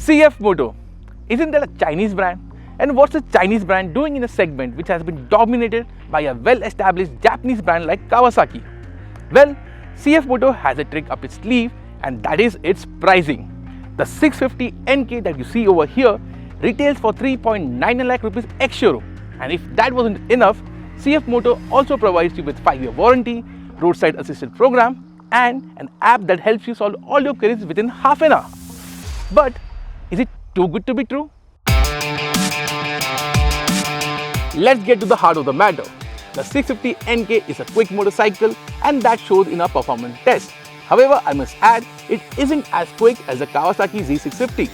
CFMoto. Isn't that a Chinese brand? And what's a Chinese brand doing in a segment which has been dominated by a well-established Japanese brand like Kawasaki? Well, CFMoto has a trick up its sleeve, and that is its pricing. The 650NK that you see over here retails for 3.99 lakh rupees ex-showroom. And if that wasn't enough, CFMoto also provides you with 5-year warranty, roadside assistance program, and an app that helps you solve all your queries within half an hour. But is it too good to be true? Let's get to the heart of the matter. The 650NK is a quick motorcycle, and that shows in our performance test. However, I must add, it isn't as quick as the Kawasaki Z650.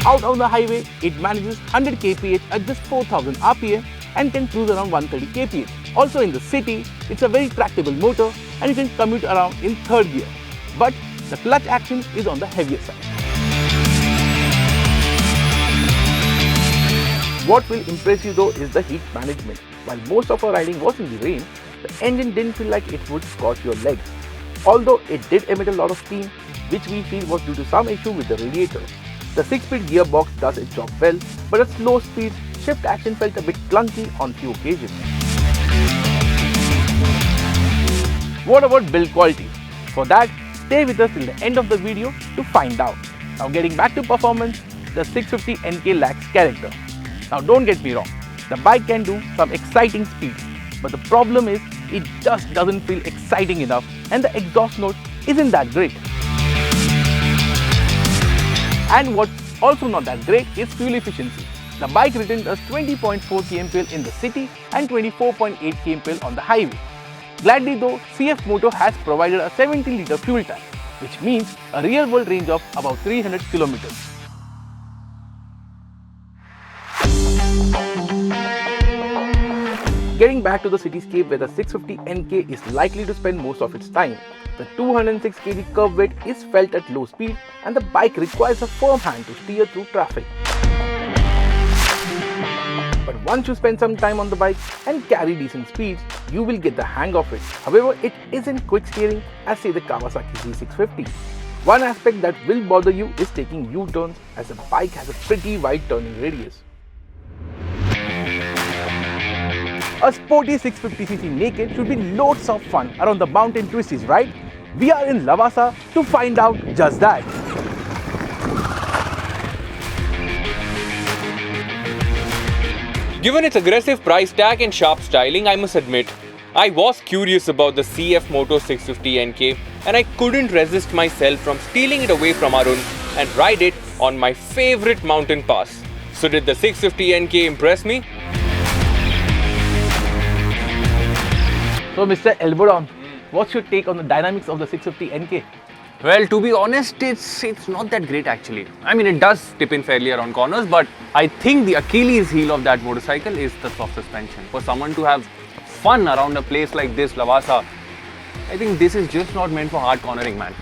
Out on the highway, it manages 100 kph at just 4000 rpm and can cruise around 130 kph. Also in the city, it's a very tractable motor and you can commute around in third gear. But the clutch action is on the heavier side. What will impress you though is the heat management. While most of our riding was in the rain, the engine didn't feel like it would scorch your legs. Although it did emit a lot of steam, which we feel was due to some issue with the radiator. The 6-speed gearbox does its job well, but at slow speed, shift action felt a bit clunky on few occasions. What about build quality? For that, stay with us till the end of the video to find out. Now getting back to performance, the 650NK lacks character. Now don't get me wrong, the bike can do some exciting speeds, but the problem is it just doesn't feel exciting enough and the exhaust note isn't that great. And what's also not that great is fuel efficiency. The bike returns us 20.4 kmpl in the city and 24.8 kmpl on the highway. Gladly though, CFMoto has provided a 70-litre fuel tank, which means a real-world range of about 300 kilometers. Getting back to the cityscape where the 650NK is likely to spend most of its time, the 206 kg curb weight is felt at low speed and the bike requires a firm hand to steer through traffic. But once you spend some time on the bike and carry decent speeds, you will get the hang of it. However, it isn't quick steering as say the Kawasaki Z650. One aspect that will bother you is taking U-turns as the bike has a pretty wide turning radius. A sporty 650cc naked should be loads of fun around the mountain twisties, right? We are in Lavasa to find out just that. Given its aggressive price tag and sharp styling, I must admit, I was curious about the CFMoto 650NK and I couldn't resist myself from stealing it away from Arun and ride it on my favorite mountain pass. So did the 650NK impress me? So Mr. Elbowdown, what's your take on the dynamics of the 650NK? Well, to be honest, it's not that great actually. I mean, it does tip in fairly around corners, but I think the Achilles heel of that motorcycle is the soft suspension. For someone to have fun around a place like this, Lavasa, I think this is just not meant for hard cornering, man.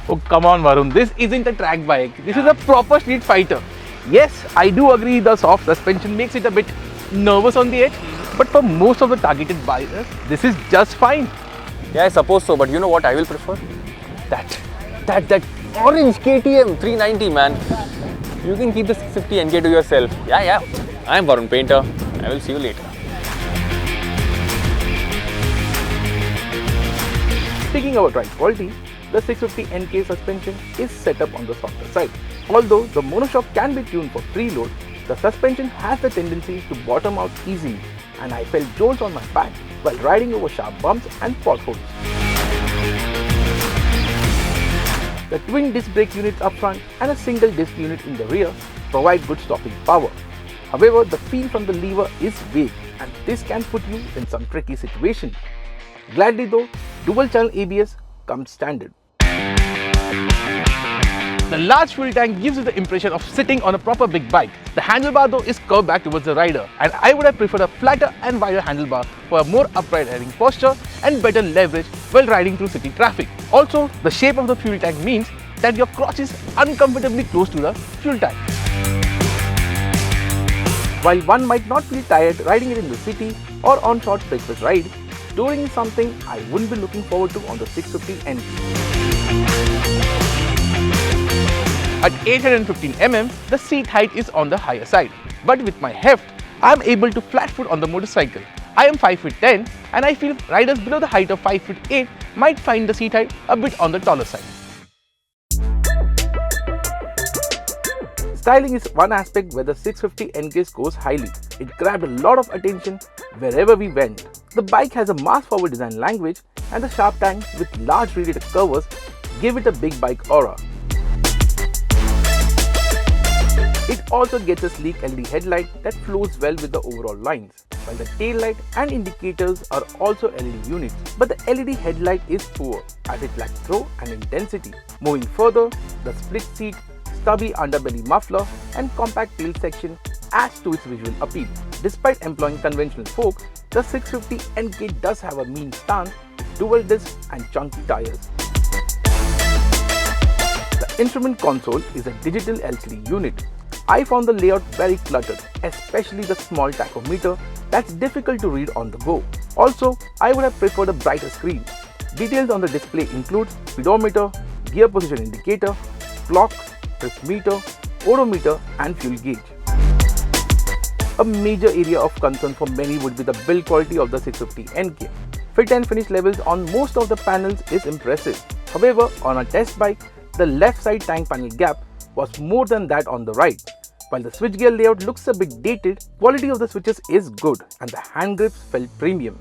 Oh, come on, Varun. This isn't a track bike. This is a proper street fighter. Yes, I do agree the soft suspension makes it a bit nervous on the edge, but for most of the targeted buyers, this is just fine. Yeah, I suppose so, but you know what I will prefer? That orange KTM 390, man. You can keep the 650NK to yourself. Yeah. I'm Varun Painter. I will see you later. Speaking about ride quality, the 650NK suspension is set up on the softer side. Although the monoshock can be tuned for preload, the suspension has the tendency to bottom out easily, and I felt jolts on my back while riding over sharp bumps and potholes. The twin disc brake units up front and a single disc unit in the rear provide good stopping power. However, the feel from the lever is vague and this can put you in some tricky situations. Gladly though, dual channel ABS comes standard. The large fuel tank gives you the impression of sitting on a proper big bike. The handlebar though is curved back towards the rider, and I would have preferred a flatter and wider handlebar for a more upright riding posture and better leverage while riding through city traffic. Also, the shape of the fuel tank means that your crotch is uncomfortably close to the fuel tank. While one might not feel tired riding it in the city or on short breakfast ride, touring is something I wouldn't be looking forward to on the 650NK. At 815 mm, the seat height is on the higher side. But with my heft, I am able to flat foot on the motorcycle. I am 5'10" and I feel riders below the height of 5'8" might find the seat height a bit on the taller side. Styling is one aspect where the 650NK scores highly. It grabbed a lot of attention wherever we went. The bike has a mass-forward design language and the sharp tank with large radiator covers give it a big bike aura. It also gets a sleek LED headlight that flows well with the overall lines, while the tail light and indicators are also LED units. But the LED headlight is poor as it lacks throw and intensity. Moving further, the split seat, stubby underbelly muffler and compact tail section adds to its visual appeal. Despite employing conventional forks, the 650NK does have a mean stance with dual discs and chunky tires. The instrument console is a digital LCD unit. I found the layout very cluttered, especially the small tachometer that's difficult to read on the go. Also, I would have preferred a brighter screen. Details on the display include speedometer, gear position indicator, clock, trip meter, odometer and fuel gauge. A major area of concern for many would be the build quality of the 650NK. Fit and finish levels on most of the panels is impressive. However, on a test bike, the left side tank panel gap was more than that on the right. While the switchgear layout looks a bit dated, quality of the switches is good and the hand grips felt premium.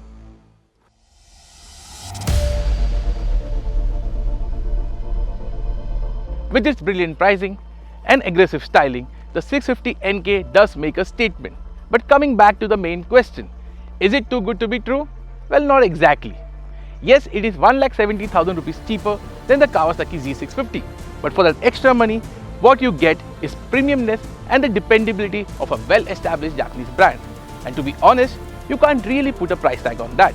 With its brilliant pricing and aggressive styling, the 650NK does make a statement. But coming back to the main question, is it too good to be true? Well, not exactly. Yes, it is 1,70,000 rupees cheaper than the Kawasaki Z650, but for that extra money, what you get is premiumness and the dependability of a well-established Japanese brand. And to be honest, you can't really put a price tag on that.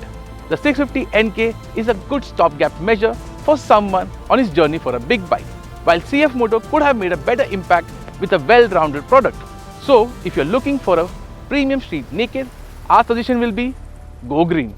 The 650NK is a good stopgap measure for someone on his journey for a big bike, while CFMoto could have made a better impact with a well-rounded product. So, if you're looking for a premium street naked, our suggestion will be go green.